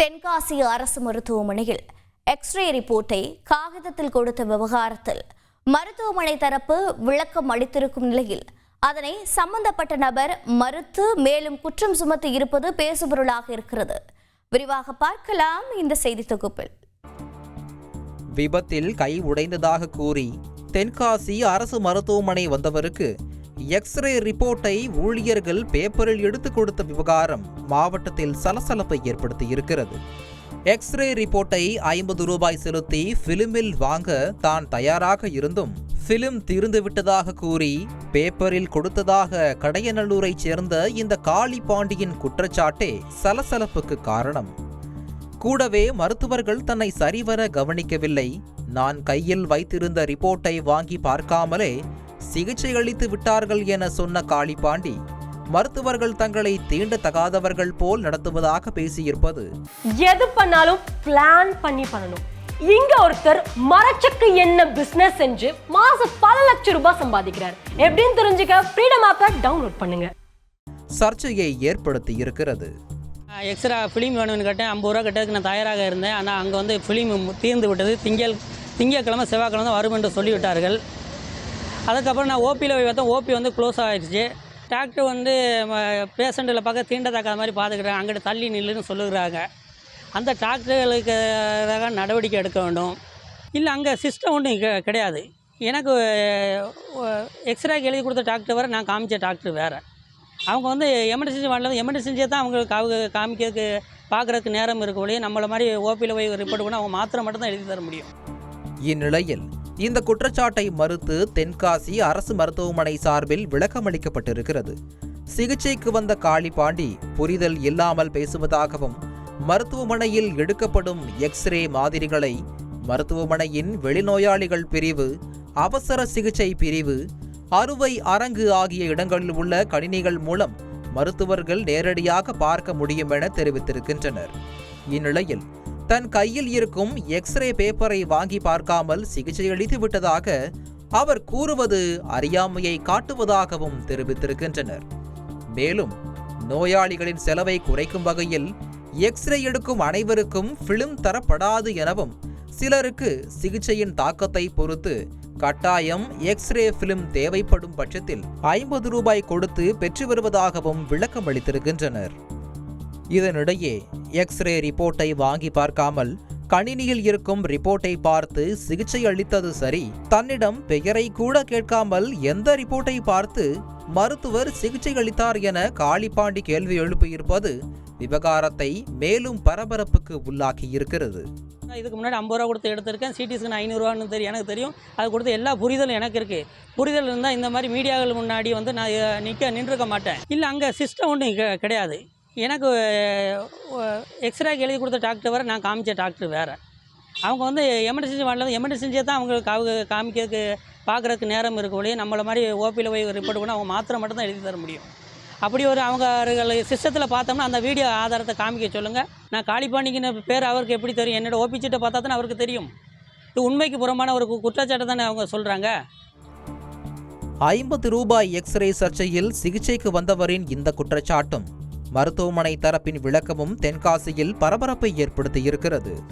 தென்காசி அரசு மருத்துவமனையில் எக்ஸ்ரே ரிப்போர்ட்டை காகிதத்தில் கொடுத்த விவகாரத்தில் மருத்துவமனை தரப்பு விளக்கம் அளித்திருக்கும் நிலையில் அதனை சம்பந்தப்பட்ட நபர் மறுத்து மேலும் குற்றம் சுமத்தி இருப்பது பேசுபொருளாக இருக்கிறது. விரிவாக பார்க்கலாம் இந்த செய்தி தொகுப்பில். விபத்தில் கை உடைந்ததாக கூறி தென்காசி அரசு மருத்துவமனை வந்தவருக்கு எக்ஸ்ரே ரிப்போர்ட்டை ஊழியர்கள் பேப்பரில் எடுத்துக் கொடுத்த விவகாரம் மாவட்டத்தில் சலசலப்பை ஏற்படுத்தியிருக்கிறது. எக்ஸ்ரே ரிப்போர்ட்டை 50 ரூபாய் செலுத்தி பிலிமில் வாங்க தான் தயாராக இருந்தும் பிலிம் தீர்ந்துவிட்டதாக கூறி பேப்பரில் கொடுத்ததாக கடையநல்லூரைச் சேர்ந்த இந்த காளி பாண்டியின் குற்றச்சாட்டே சலசலப்புக்கு காரணம். கூடவே மருத்துவர்கள் தன்னை சரிவர கவனிக்கவில்லை, நான் கையில் வைத்திருந்த ரிப்போர்ட்டை வாங்கி பார்க்காமலே சிகிச்சை அளித்து விட்டார்கள் என சொன்ன காளிபாண்டி மருத்துவர்கள் தங்களை தீண்டத்தகாதவர்கள் போல் நடத்துவதாக பேசியிருப்பது. எது பண்ணாலும் பிளான் பண்ணி பண்ணணும். இங்க ஒருத்தர் மரச்சக்கு என்ன பிசினஸ் செஞ்சு மாசம் பல லட்சம் ரூபாய் சம்பாதிக்கிறார். எப்படின்னு தெரிஞ்சுக்க ஃப்ரீடம் ஆப்பை டவுன்லோட் பண்ணுங்க. சர்ச்சையை ஏற்படுத்தி இருக்கிறது. எக்ஸ்ட்ரா ஃபிலிம் வேணும்னு கேட்டேன். 50 ரூபா கட்டதுக்கு நான் தயாராக இருந்தேன். ஆனால் அங்கே வந்து ஃபிலிம் தீர்ந்து விட்டது. திங்கட்கிழமை செவ்வாய்க்கிழமை வரும் என்று சொல்லிவிட்டார்கள். அதுக்கப்புறம் நான் ஓபியில் போய் பார்த்தேன். ஓபி வந்து க்ளோஸ் ஆகிடுச்சு. டாக்டர் வந்து பேஷண்ட்டில் பார்க்க தீண்டத்தக்காத மாதிரி பார்த்துக்கிறாங்க. அங்கிட்ட தள்ளி நில்லுன்னு சொல்லுகிறாங்க. அந்த டாக்டர்களுக்கு நடவடிக்கை எடுக்க வேண்டும். இல்லை அங்கே சிஸ்டம் ஒன்றும் கிடையாது. எனக்கு எக்ஸ்ரேக்கு எழுதி கொடுத்த டாக்டர் வேறு, நான் காமிச்ச டாக்டர் வேறு. அவங்க வந்து எமர்ஜென்சி வார்டில் எமர்ஜென்சியை தான் அவங்க காமிக்கிறதுக்கு பார்க்குறதுக்கு நேரம் இருக்க ஒழிய நம்மளை மாதிரி ஓபியில் போய் ரிப்போர்ட் பண்ண அவங்க மாத்திரை மட்டும் தான் எழுதி தர முடியும். இந்நிலையில் இந்த குற்றச்சாட்டை மறுத்து தென்காசி அரசு மருத்துவமனை சார்பில் விளக்கமளிக்கப்பட்டிருக்கிறது. சிகிச்சைக்கு வந்த காளிபாண்டி புரிதல் இல்லாமல் பேசுவதாகவும் மருத்துவமனையில் எடுக்கப்படும் எக்ஸ்ரே மாதிரிகளை மருத்துவமனையின் வெளிநோயாளிகள் பிரிவு, அவசர சிகிச்சை பிரிவு, அறுவை அரங்கு ஆகிய இடங்களில் உள்ள கணினிகள் மூலம் மருத்துவர்கள் நேரடியாக பார்க்க முடியும் என தெரிவித்திருக்கின்றனர். இந்நிலையில் தன் கையில் இருக்கும் எக்ஸ்ரே பேப்பரை வாங்கி பார்க்காமல் சிகிச்சை அளித்து விட்டதாக அவர் கூறுவது அறியாமையை காட்டுவதாகவும் தெரிவித்திருக்கின்றனர். மேலும் நோயாளிகளின் செலவை குறைக்கும் வகையில் எக்ஸ்ரே எடுக்கும் அனைவருக்கும் பிலிம் தரப்படாது எனவும் சிலருக்கு சிகிச்சையின் தாக்கத்தை பொறுத்து கட்டாயம் எக்ஸ்ரே பிலிம் தேவைப்படும் பட்சத்தில் 50 ரூபாய் கொடுத்து பெற்று வருவதாகவும் விளக்கம் அளித்திருக்கின்றனர். இதனிடையே எக்ஸ்ரே ரிப்போர்ட்டை வாங்கி பார்க்காமல் கணினியில் இருக்கும் ரிப்போர்ட்டை பார்த்து சிகிச்சை அளித்தது சரி, தன்னிடம் பெயரை கூட கேட்காமல் எந்த ரிப்போர்ட்டை பார்த்து மருத்துவர் சிகிச்சை அளித்தார் என காளிபாண்டி கேள்வி எழுப்பியிருப்பது விவகாரத்தை மேலும் பரபரப்புக்கு உள்ளாக்கி இருக்கிறது. இதுக்கு முன்னாடி 50 ரூபா கொடுத்து எடுத்திருக்கேன். சிடிஸ்க்கு 500 ரூபான்னு எனக்கு தெரியும். அது கொடுத்த எல்லா புரிதலும் எனக்கு இருக்குது. புரிதல் இருந்தால் இந்த மாதிரி மீடியாக்கள் முன்னாடி வந்து நான் நின்றுக்க மாட்டேன். இல்லை அங்கே சிஸ்டம் ஒன்றும் கிடையாது. எனக்கு எக்ஸ்ரேக்கு எழுதி கொடுத்த டாக்டர் வேறு, நான் காமிச்ச டாக்டர் வேறு. அவங்க வந்து எமர்ஜென்சி வார்டில் எமர்ஜென்சியை தான் அவங்க காமிக்கிறதுக்கு பார்க்குறதுக்கு நேரம் இருக்க ஒழிய நம்மளை மாதிரி ஓபியில் போய் ரிப்போர்ட் பண்ண அவங்க மாத்திரை மட்டும் தான் எழுதி தர முடியும். அப்படி ஒரு அவங்க சிஸ்டத்தில் பார்த்தோம்னா அந்த வீடியோ ஆதாரத்தை காமிக்க சொல்லுங்கள். நான் காளிபாண்டிக்கு பேர் அவருக்கு எப்படி தெரியும்? என்னோட ஓபி சீட்டை பார்த்தா தானே அவருக்கு தெரியும். இது உண்மைக்கு புறமான ஒரு குற்றச்சாட்டை தானே அவங்க சொல்கிறாங்க. 50 ரூபாய் எக்ஸ்ரே சர்ச்சையில் சிகிச்சைக்கு வந்தவரின் இந்த குற்றச்சாட்டும் மருத்துவமனை தரப்பின் விளக்கமும் தென்காசியில் பரபரப்பை ஏற்படுத்தியிருக்கிறது.